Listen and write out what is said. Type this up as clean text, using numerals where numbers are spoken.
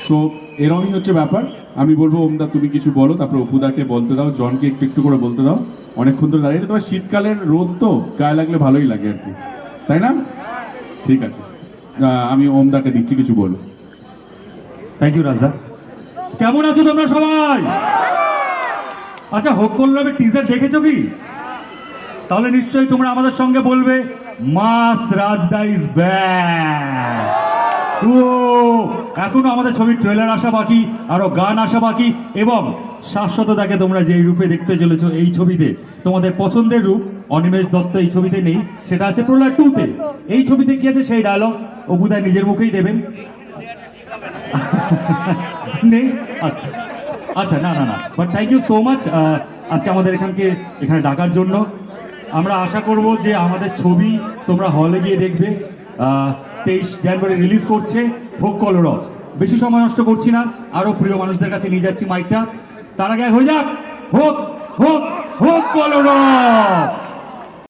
So এরমই হচ্ছে ব্যাপার। আমি বলবো ওমদা তুমি কিছু বলো, তারপর অপুদাকে বলতে দাও, জনকে একটু একটু করে বলতে দাও। অনেকক্ষণ ধরে দাঁড়িয়ে তোমার শীতকালের রোদ তো গায়ে লাগলে ভালোই লাগে আর কি, তাই না? ঠিক আছে, আমি ওমদাকে দিচ্ছি, কিছু বলো। থ্যাংক ইউ রাজদা। কেমন আছো তোমরা সবাই? আচ্ছা, হোক কল্লবের টিজার দেখেছো কি? তাহলে নিশ্চয়ই তোমরা আমাদের সঙ্গে বলবে মাস রাজদা ইজ ব্যাক। ও এখনো আমাদের ছবির ট্রেলার আসা বাকি, আরো গান আসা বাকি, এবং শাশ্বততাকে তোমরা যেই রূপে দেখতে চলেছো এই ছবিতে, তোমাদের পছন্দের রূপ অনিমেষ দত্ত এই ছবিতে নেই, সেটা আছে প্রলয় 2-তে। এই ছবিতে কি আছে সেই ডায়লগ অপুদায় নিজের মুখেই দেবেন। নেই? আচ্ছা, না না না, but thank you so much আজকে আমাদের এখানে ডাকার জন্য। আমরা আশা করব যে আমাদের ছবি তোমরা হলে গিয়ে দেখবে। 23 জানুয়ারি রিলিজ করছে হোক কলরব। বেশি সময় নষ্ট করছি না, আরও প্রিয় মানুষদের কাছে নিয়ে যাচ্ছি মাইকটা। তার আগে হয়ে যাক হোক হোক হোক কলরব।